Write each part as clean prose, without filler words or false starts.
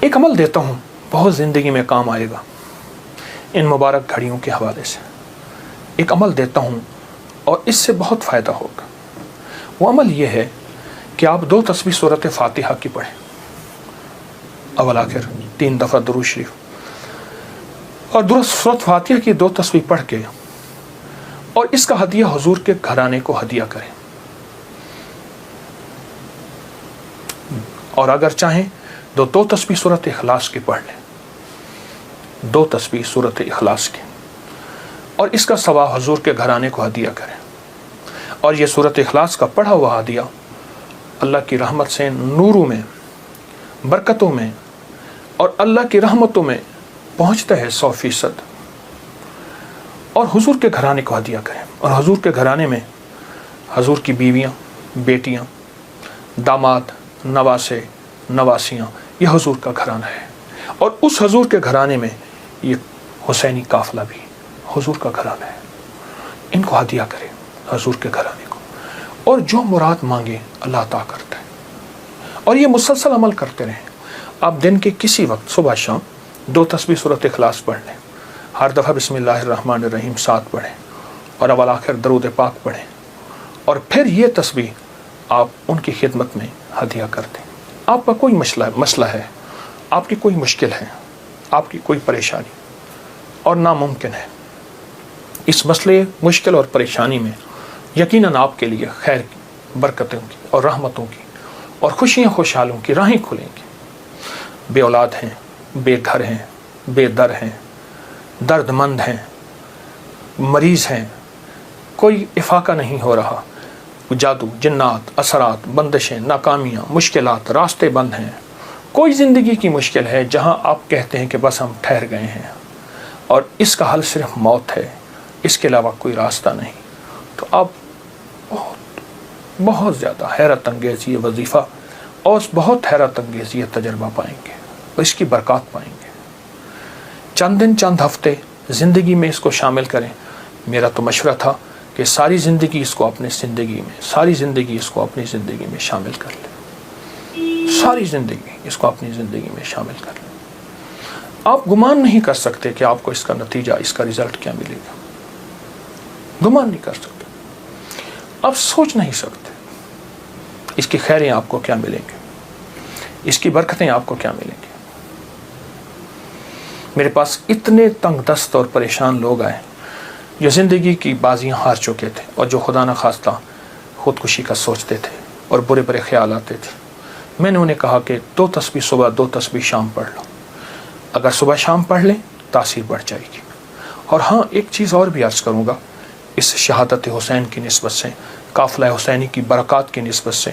ایک عمل دیتا ہوں، بہت زندگی میں کام آئے گا ان مبارک گھڑیوں کے حوالے سے. ایک عمل دیتا ہوں اور اس سے بہت فائدہ ہوگا. وہ عمل یہ ہے کہ آپ 2 تسبیح سورۃ فاتحہ کی پڑھیں، اول آخر 3 دفعہ درود شریف، اور سورۃ فاتحہ کی 2 تسبیح پڑھ کے اور اس کا ہدیہ حضور کے گھرانے کو ہدیہ کریں. اور اگر چاہیں تو 2 تسبیح سورۃ اخلاص کی پڑھ لیں، 2 تسبیح سورۃ اخلاص کی، اور اس کا ثواب حضور کے گھرانے کو ہدیہ کریں. اور یہ سورۃ اخلاص کا پڑھا ہوا ہدیہ اللہ کی رحمت سے نوروں میں، برکتوں میں اور اللہ کی رحمتوں میں پہنچتا ہے 100%. اور حضور کے گھرانے کو ہدیہ کریں. اور حضور کے گھرانے میں حضور کی بیویاں، بیٹیاں، داماد، نواسے، نواسیاں، یہ حضور کا گھرانہ ہے. اور اس حضور کے گھرانے میں یہ حسینی قافلہ بھی حضور کا گھرانہ ہے. ان کو ہدیہ کریں حضور کے گھرانے کو، اور جو مراد مانگے اللہ عطا کرتا ہے. اور یہ مسلسل عمل کرتے رہیں. آپ دن کے کسی وقت صبح شام 2 تسبیح سورۃ اخلاص پڑھ لیں، ہر دفعہ بسم اللہ الرحمن الرحیم 7 پڑھیں، اور اول آخر درود پاک پڑھیں، اور پھر یہ تسبیح آپ ان کی خدمت میں ہدیہ کر دیں. آپ کا کوئی مسئلہ ہے، آپ کی کوئی مشکل ہے، آپ کی کوئی پریشانی اور ناممکن ہے، اس مسئلے، مشکل اور پریشانی میں یقیناً آپ کے لیے خیر کی، برکتوں کی اور رحمتوں کی اور خوشیاں خوشحالوں کی راہیں کھلیں گی. بے اولاد ہیں، بے گھر ہیں، بے در ہیں، درد مند ہیں، مریض ہیں، کوئی افاقہ نہیں ہو رہا، جادو، جنات، اثرات، بندشیں، ناکامیاں، مشکلات، راستے بند ہیں، کوئی زندگی کی مشکل ہے جہاں آپ کہتے ہیں کہ بس ہم ٹھہر گئے ہیں اور اس کا حل صرف موت ہے، اس کے علاوہ کوئی راستہ نہیں، تو آپ بہت زیادہ حیرت انگیز یہ وظیفہ اور بہت حیرت انگیز یہ تجربہ پائیں گے اور اس کی برکات پائیں گے. چند دن، چند ہفتے زندگی میں اس کو شامل کریں. میرا تو مشورہ تھا کہ ساری زندگی اس کو اپنی زندگی میں، ساری زندگی اس کو اپنی زندگی میں شامل کر لیں. ساری زندگی اس کو اپنی زندگی میں شامل کر لیں. آپ گمان نہیں کر سکتے کہ آپ کو اس کا نتیجہ، اس کا رزلٹ کیا ملے گا. گمان نہیں کر سکتے، آپ سوچ نہیں سکتے اس کی خیریں آپ کو کیا ملیں گے، اس کی برکتیں آپ کو کیا ملیں گی. میرے پاس اتنے تنگ دست اور پریشان لوگ آئے جو زندگی کی بازیاں ہار چکے تھے اور جو خدا نخواستہ خودکشی کا سوچتے تھے اور برے برے خیال آتے تھے. میں نے انہیں کہا کہ 2 تسبیح صبح، 2 تسبیح شام پڑھ لو. اگر صبح شام پڑھ لیں تاثیر بڑھ جائے گی. اور ہاں، ایک چیز اور بھی عرض کروں گا اس شہادت حسین کی نسبت سے، قافلہ حسینی کی برکات کی نسبت سے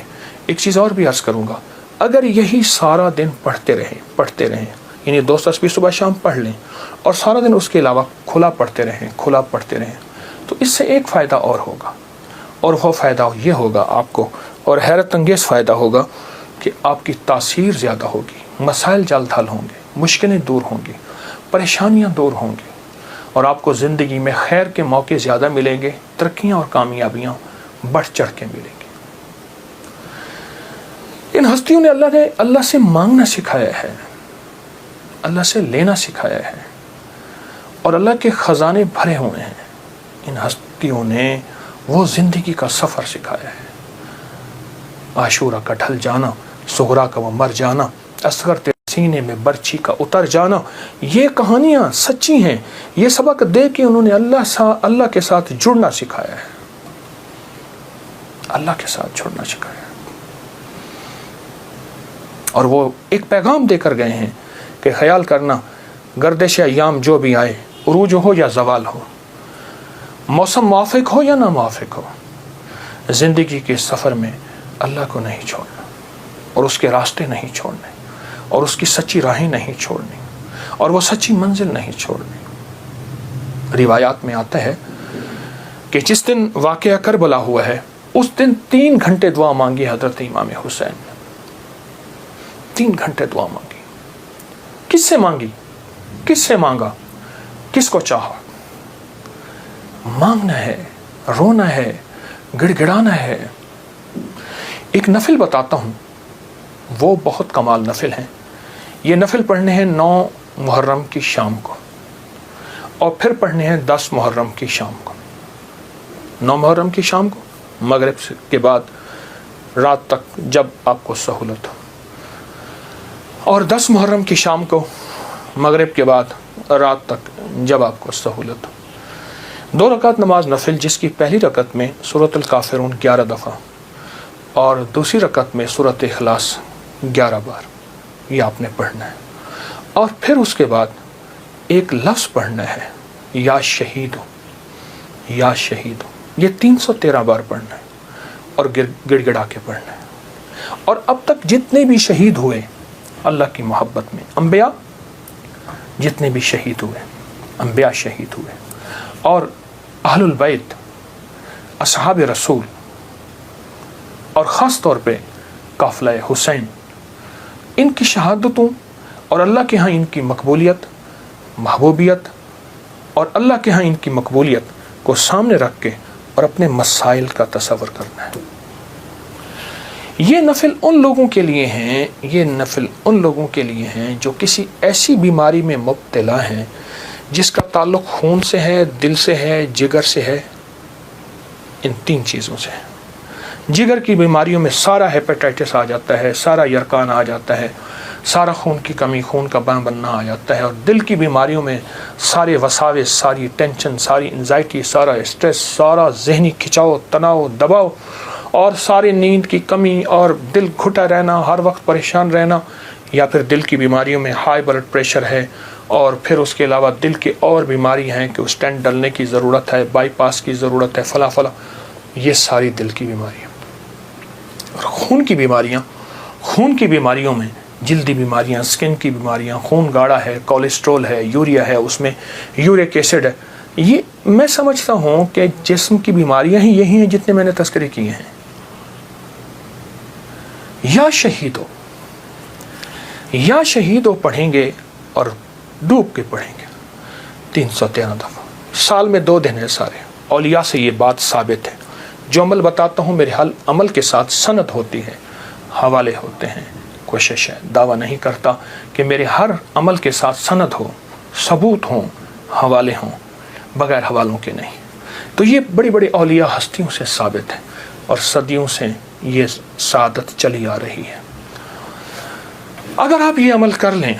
ایک چیز اور بھی عرض کروں گا. اگر یہی سارا دن پڑھتے رہیں، یعنی 2 تسبیح صبح شام پڑھ لیں اور سارا دن اس کے علاوہ کھلا پڑھتے رہیں، تو اس سے ایک فائدہ اور ہوگا، اور وہ فائدہ یہ ہوگا آپ کو، اور حیرت انگیز فائدہ ہوگا کہ آپ کی تاثیر زیادہ ہوگی، مسائل جلد حل ہوں گے، مشکلیں دور ہوں گی، پریشانیاں دور ہوں گی، اور آپ کو زندگی میں خیر کے موقع زیادہ ملیں گے، ترقیاں اور کامیابیاں بڑھ چڑھ کے ملیں گی. ان ہستیوں نے اللہ سے مانگنا سکھایا ہے، اللہ سے لینا سکھایا ہے، اور اللہ کے خزانے بھرے ہوئے ہیں. ان ہستیوں نے وہ زندگی کا سفر سکھایا ہے. عاشورہ کا ڈھل جانا، صغرا کا وہ مر جانا، اصغر تیرے سینے میں برچھی کا اتر جانا، یہ کہانیاں سچی ہیں. یہ سبق دے کے انہوں نے اللہ کے ساتھ جڑنا سکھایا ہے، اللہ کے ساتھ جڑنا سکھایا ہے. اور وہ ایک پیغام دے کر گئے ہیں کہ خیال کرنا، گردش ایام جو بھی آئے، عروج ہو یا زوال ہو، موسم موافق ہو یا نہ موافق ہو، زندگی کے سفر میں اللہ کو نہیں چھوڑنا، اور اس کے راستے نہیں چھوڑنے، اور اس کی سچی راہیں نہیں چھوڑنی، اور وہ سچی منزل نہیں چھوڑنی. روایات میں آتا ہے کہ جس دن واقعہ کربلا ہوا ہے اس دن 3 گھنٹے دعا مانگی حضرت امام حسین نے. 3 گھنٹے دعا مانگی. کس سے مانگی؟ کس سے مانگا؟ کس کو چاہا؟ مانگنا ہے، رونا ہے، گڑ گڑانا ہے. ایک نفل بتاتا ہوں، وہ بہت کمال نفل ہیں. یہ نفل پڑھنے ہیں 9 محرم کی شام کو، اور پھر پڑھنے ہیں 10 محرم کی شام کو۔ 9 محرم کی شام کو مغرب کے بعد رات تک جب آپ کو سہولت ہو، اور 10 محرم کی شام کو مغرب کے بعد رات تک جب آپ کو سہولت ہو۔ 2 رکعت نماز نفل، جس کی پہلی رکعت میں سورۃ الکافرون 11 دفعہ اور دوسری رکعت میں سورۃ اخلاص 11 بار، یہ آپ نے پڑھنا ہے۔ اور پھر اس کے بعد ایک لفظ پڑھنا ہے، یا شہید ہو، یا شہید ہو، یہ 313 بار پڑھنا ہے اور گڑ گڑا کے پڑھنا ہے۔ اور اب تک جتنے بھی شہید ہوئے اللہ کی محبت میں، انبیاء جتنے بھی شہید ہوئے، انبیاء شہید ہوئے، اور اہل البیت، اصحاب رسول، اور خاص طور پہ قافلہ حسین، ان کی شہادتوں اور اللہ کے ہاں ان کی مقبولیت، محبوبیت، اور اللہ کے ہاں ان کی مقبولیت کو سامنے رکھ کے اور اپنے مسائل کا تصور کرنا ہے۔ یہ نفل ان لوگوں کے لیے ہیں، یہ نفل ان لوگوں کے لیے ہیں جو کسی ایسی بیماری میں مبتلا ہیں جس کا تعلق خون سے ہے، دل سے ہے، جگر سے ہے، ان 3 چیزوں سے ہے۔ جگر کی بیماریوں میں سارا ہیپیٹائٹس آ جاتا ہے، سارا یرقان آ جاتا ہے، سارا خون کی کمی، خون کا بننا آ جاتا ہے، اور دل کی بیماریوں میں سارے وساوس، ساری ٹینشن، ساری انزائٹی، سارا اسٹریس، سارا ذہنی کھچاؤ، تناؤ، دباؤ، اور سارے نیند کی کمی، اور دل گھٹا رہنا، ہر وقت پریشان رہنا، یا پھر دل کی بیماریوں میں ہائی بلڈ پریشر ہے، اور پھر اس کے علاوہ دل کے اور بیماری ہیں کہ اسٹینٹ ڈلنے کی ضرورت ہے، بائی پاس کی ضرورت ہے، فلاں فلاں، یہ ساری دل کی بیماریاں۔ اور خون کی بیماریوں میں جلدی بیماریاں، سکن کی بیماریاں، خون گاڑھا ہے، کولیسٹرول ہے، یوریا ہے، اس میں یورک ایسڈ ہے، یہ میں سمجھتا ہوں کہ جسم کی بیماریاں ہی یہی ہیں جتنے میں نے تذکرے کیے ہیں۔ یا شہیدو پڑھیں گے اور ڈوب کے پڑھیں گے 313 دفعہ، سال میں 2 دن ہے سارے۔ اولیاء سے یہ بات ثابت ہے، جو عمل بتاتا ہوں میرے عمل کے ساتھ سند ہوتی ہے، حوالے ہوتے ہیں۔ کوشش ہے، دعویٰ نہیں کرتا کہ میرے ہر عمل کے ساتھ سند ہو، ثبوت ہوں، حوالے ہوں، بغیر حوالوں کے نہیں۔ تو یہ بڑی بڑی اولیاء ہستیوں سے ثابت ہے، اور صدیوں سے یہ سعادت چلی آ رہی ہے۔ اگر آپ یہ عمل کر لیں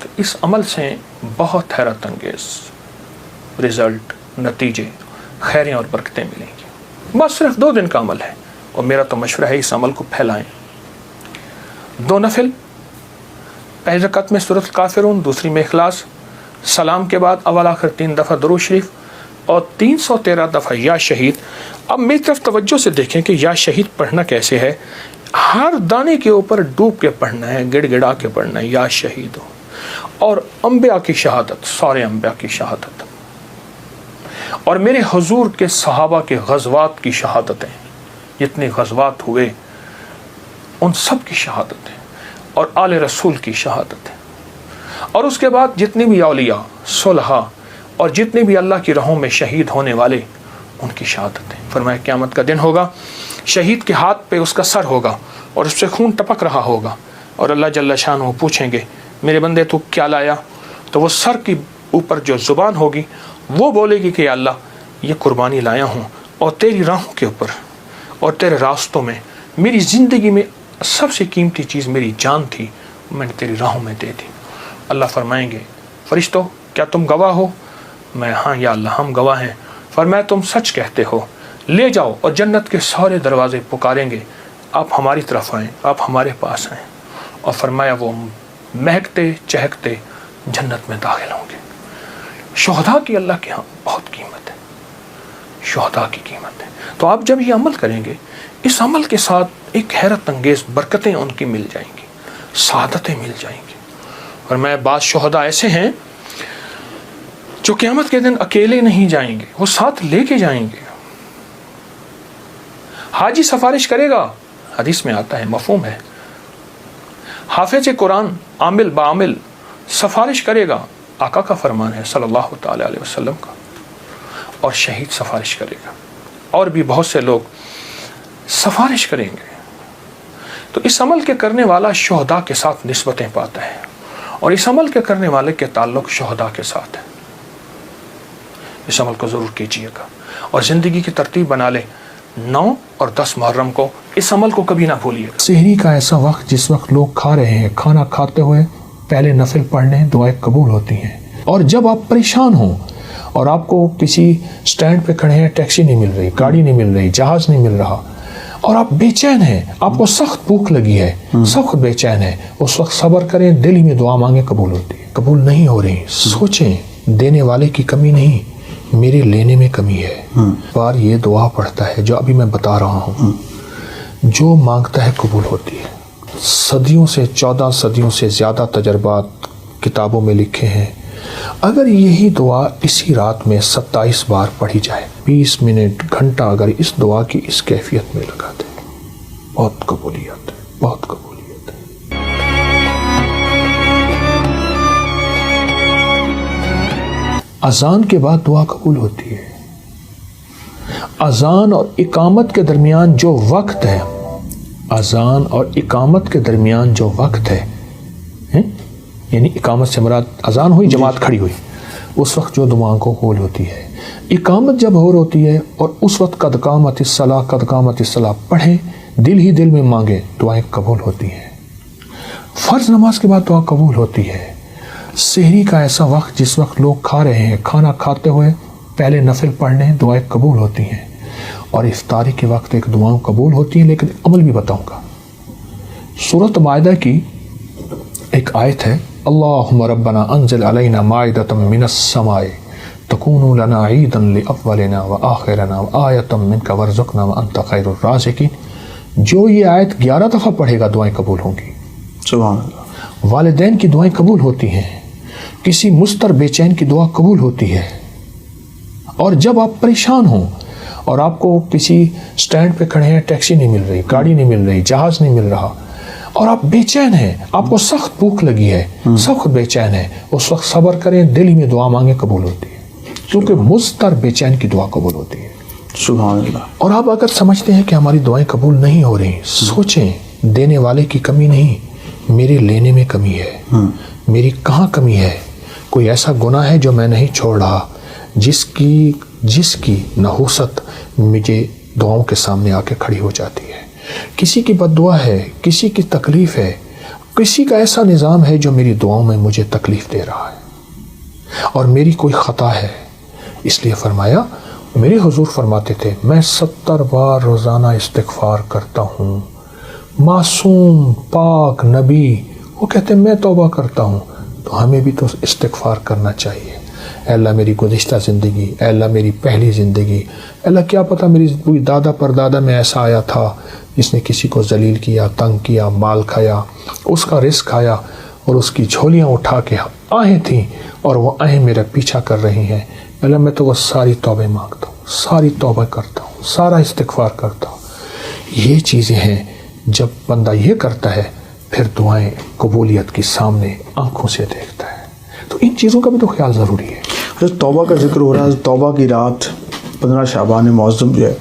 تو اس عمل سے بہت حیرت انگیز رزلٹ، نتیجے، خیریں اور برکتیں ملیں گی۔ بس صرف 2 دن کا عمل ہے، اور میرا تو مشورہ ہے اس عمل کو پھیلائیں۔ 2 نفل، پہلی رکعت میں سورۃ الکافرون، دوسری میں اخلاص، سلام کے بعد اول آخر 3 دفعہ درود شریف، اور 313 دفعہ یا شہید۔ اب میری طرف توجہ سے دیکھیں کہ یا شہید پڑھنا کیسے ہے۔ ہر دانے کے اوپر ڈوب کے پڑھنا ہے، گڑ گڑا کے پڑھنا ہے، یا شہید ہو۔ اور انبیاء کی شہادت، سارے انبیاء کی شہادت، اور میرے حضور کے صحابہ کے غزوات کی شہادتیں، جتنے غزوات ہوئے ان سب کی شہادتیں، اور آل رسول کی شہادتیں، اور اس کے بعد جتنے بھی اولیاء، صلحاء، اور جتنے بھی اللہ کی راہوں میں شہید ہونے والے، ان کی شہادتیں۔ فرمایا قیامت کا دن ہوگا، شہید کے ہاتھ پہ اس کا سر ہوگا، اور اس سے خون ٹپک رہا ہوگا، اور اللہ جل شانہ پوچھیں گے میرے بندے تو کیا لایا؟ تو وہ سر کی اوپر جو زبان ہوگی وہ بولے گی کہ اللہ یہ قربانی لایا ہوں، اور تیری راہوں کے اوپر اور تیرے راستوں میں، میری زندگی میں سب سے قیمتی چیز میری جان تھی، میں نے تیری راہوں میں دے دی۔ اللہ فرمائیں گے فرشتوں کیا تم گواہ ہو؟ میں ہاں یا اللہ ہم گواہ ہیں۔ فرمایا تم سچ کہتے ہو، لے جاؤ، اور جنت کے سارے دروازے پکاریں گے آپ ہماری طرف آئیں، آپ ہمارے پاس آئیں، اور فرمایا وہ مہکتے چہکتے جنت میں داخل ہوں گے۔ شہداء کی اللہ کے ہاں بہت قیمت ہے، شہداء کی قیمت ہے۔ تو آپ جب یہ عمل کریں گے، اس عمل کے ساتھ ایک حیرت انگیز برکتیں ان کی مل جائیں گی، سعادتیں مل جائیں گی۔ اور میں بعض شہداء ایسے ہیں جو قیامت کے دن اکیلے نہیں جائیں گے، وہ ساتھ لے کے جائیں گے۔ حاجی سفارش کرے گا، حدیث میں آتا ہے، مفہوم ہے۔ حافظ قرآن عامل بعامل سفارش کرے گا، آقا کا فرمان ہے صلی اللہ تعالی علیہ وسلم کا، اور شہید سفارش کرے گا، اور بھی بہت سے لوگ سفارش کریں گے۔ تو اس عمل کے کرنے والا شہداء کے ساتھ نسبتیں پاتا ہے۔ اور اس عمل کے کرنے والے کے تعلق شہداء کے ساتھ ہے. اس عمل کو ضرور کیجیے گا اور زندگی کی ترتیب بنا لیں. 9 اور 10 محرم کو اس عمل کو کبھی نہ بھولیے. سحری کا ایسا وقت جس وقت لوگ کھا رہے ہیں، کھانا کھاتے ہوئے پہلے نفل پڑھ لیں، دعائیں قبول ہوتی ہیں. اور جب آپ پریشان ہوں اور آپ کو کسی سٹینڈ پہ کھڑے ہیں، ٹیکسی نہیں مل رہی، گاڑی نہیں مل رہی، جہاز نہیں مل رہا، اور آپ بے چین ہیں، آپ کو سخت بھوک لگی ہے، سخت بے چین ہے، اس وقت صبر کریں، دل ہی میں دعا مانگیں، قبول ہوتی ہے. قبول نہیں ہو رہی، سوچیں دینے والے کی کمی نہیں، میرے لینے میں کمی ہے. بار یہ دعا پڑھتا ہے جو ابھی میں بتا رہا ہوں، جو مانگتا ہے قبول ہوتی ہے. صدیوں سے 14 صدیوں سے زیادہ تجربات کتابوں میں لکھے ہیں. اگر یہی دعا اسی رات میں 27 بار پڑھی جائے، 20 منٹ گھنٹہ اگر اس دعا کی اس کیفیت میں لگا دیں، بہت قبولیت ہے، بہت قبولیت ہے. اذان کے بعد دعا قبول ہوتی ہے. اذان اور اقامت کے درمیان جو وقت ہے، اذان اور اقامت کے درمیان جو وقت ہے، یعنی اقامت سے مراد اذان ہوئی، جماعت کھڑی ہوئی، اس وقت جو دعاؤں کو قبول ہوتی ہے. اقامت جب ہو ہوتی ہے اور اس وقت قد قامت الصلاۃ، قد قامت الصلاۃ پڑھیں، دل ہی دل میں مانگیں، دعائیں قبول ہوتی ہیں. فرض نماز کے بعد دعا قبول ہوتی ہے. سحری کا ایسا وقت جس وقت لوگ کھا رہے ہیں، کھانا کھاتے ہوئے پہلے نفل پڑھ لیں، دعائیں قبول ہوتی ہیں. اور افطاری کے وقت ایک دعائیں قبول ہوتی ہیں، لیکن عمل بھی بتاؤں گا. سورۃ مائدہ کی ایک آیت ہے، اللہم ربنا انزل علینا مائدۃ من السماء تکون لنا عیدا لاولنا وآخرنا وآیۃ منک وارزقنا وانت خیر الرازقین. جو یہ آیت 11 دفعہ پڑھے گا دعائیں قبول ہوں گی. سبحان اللہ. والدین کی دعائیں قبول ہوتی ہیں، کسی مضطر بے چین کی دعا قبول ہوتی ہے. اور جب آپ پریشان ہوں اور آپ کو کسی سٹینڈ پہ کھڑے ہیں، ٹیکسی نہیں مل رہی، گاڑی نہیں مل رہی، جہاز نہیں مل رہا، اور آپ بے چین ہیں، آپ کو سخت بھوک لگی ہے، سخت بے چین ہے، اس وقت صبر کریں، دل ہی میں دعا مانگیں، قبول ہوتی ہے. کیونکہ مضطر بے چین کی دعا قبول ہوتی ہے. سبحان اللہ. اور آپ اگر سمجھتے ہیں کہ ہماری دعائیں قبول نہیں ہو رہی، سوچیں دینے والے کی کمی نہیں، میرے لینے میں کمی ہے. میری کہاں کمی ہے؟ کوئی ایسا گناہ ہے جو میں نہیں چھوڑ رہا، جس کی نحوست مجھے دعاؤں کے سامنے آ کے کھڑی ہو جاتی ہے. کسی کی بد دعا ہے، کسی کی تکلیف ہے، کسی کا ایسا نظام ہے جو میری دعاؤں میں مجھے تکلیف دے رہا ہے، اور میری کوئی خطا ہے. اس لیے فرمایا، میرے حضور فرماتے تھے، میں 70 بار روزانہ استغفار کرتا ہوں. معصوم پاک نبی وہ کہتے ہیں میں توبہ کرتا ہوں. تو ہمیں بھی تو استغفار کرنا چاہیے. اے اللہ میری گزشتہ زندگی، اے اللہ میری پہلی زندگی، اے اللہ کیا پتہ میری کوئی دادا پردادا میں ایسا آیا تھا جس نے کسی کو ذلیل کیا، تنگ کیا، مال کھایا، اس کا رزق کھایا، اور اس کی جھولیاں اٹھا کے آہیں تھیں اور وہ آہیں میرا پیچھا کر رہی ہیں. اے اللہ میں تو وہ ساری توبہ مانگتا ہوں، ساری توبہ کرتا ہوں، سارا استغفار کرتا ہوں. یہ چیزیں ہیں، جب بندہ یہ کرتا ہے پھر دعائیں قبولیت کی سامنے آنکھوں سے دیکھتا ہے. تو ان چیزوں کا بھی تو خیال ضروری ہے. توبہ کا ذکر ہو رہا ہے، توبہ کی رات 15 شعبان معظم جو ہے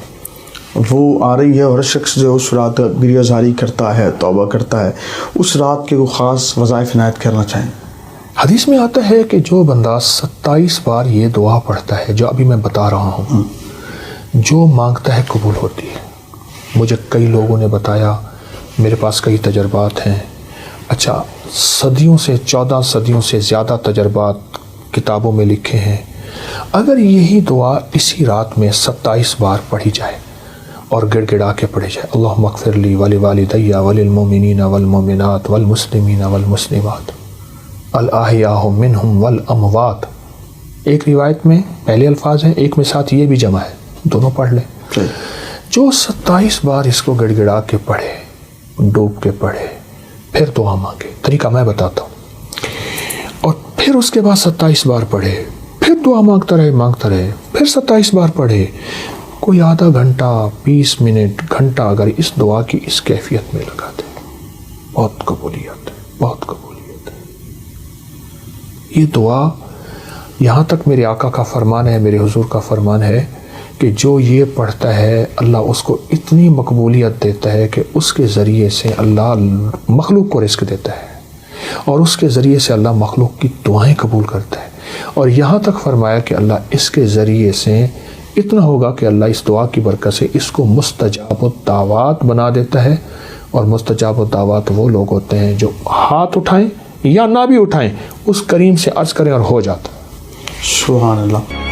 وہ آ رہی ہے، اور ہر شخص جو اس رات گریہ زاری کرتا ہے، توبہ کرتا ہے، اس رات کے وہ خاص وظائف عنایت کرنا چاہیں. حدیث میں آتا ہے کہ جو بندہ 27 بار یہ دعا پڑھتا ہے جو ابھی میں بتا رہا ہوں، جو مانگتا ہے قبول ہوتی ہے. مجھے کئی لوگوں نے بتایا، میرے پاس کئی تجربات ہیں. اچھا، صدیوں سے 14 صدیوں سے زیادہ تجربات کتابوں میں لکھے ہیں. اگر یہی دعا اسی رات میں 27 بار پڑھی جائے اور گڑ گڑا کے پڑھی جائے، اللہم اغفر لی ولوالدی وللمؤمنین والمؤمنات والمسلمین والمسلمات الاحیاء منہم والاموات. ایک روایت میں پہلے الفاظ ہیں، ایک میں ساتھ یہ بھی جمع ہے، دونوں پڑھ لیں. جو 27 بار اس کو گڑ گڑا کے پڑھے، ڈوب کے پڑھے، پھر دعا مانگے. طریقہ میں بتاتا ہوں. اور پھر اس کے بعد 27 بار پڑھے، پھر دعا مانگتا رہے، پھر 27 بار پڑھے. کوئی آدھا گھنٹہ، 20 منٹ، گھنٹہ اگر اس دعا کی اس کیفیت میں لگا دے، بہت قبولیت ہے، بہت قبولیت ہے. یہ دعا یہاں تک میرے آقا کا فرمان ہے، میرے حضور کا فرمان ہے کہ جو یہ پڑھتا ہے اللہ اس کو اتنی مقبولیت دیتا ہے کہ اس کے ذریعے سے اللہ مخلوق کو رزق دیتا ہے. اور اس کے ذریعے سے اللہ مخلوق کی دعائیں قبول کرتا ہے. اور یہاں تک فرمایا کہ اللہ اس کے ذریعے سے اتنا ہوگا کہ اللہ اس دعا کی برکت سے اس کو مستجاب الدعوات بنا دیتا ہے. اور مستجاب الدعوات وہ لوگ ہوتے ہیں جو ہاتھ اٹھائیں یا نہ بھی اٹھائیں، اس کریم سے عرض کریں اور ہو جاتا. سبحان اللہ.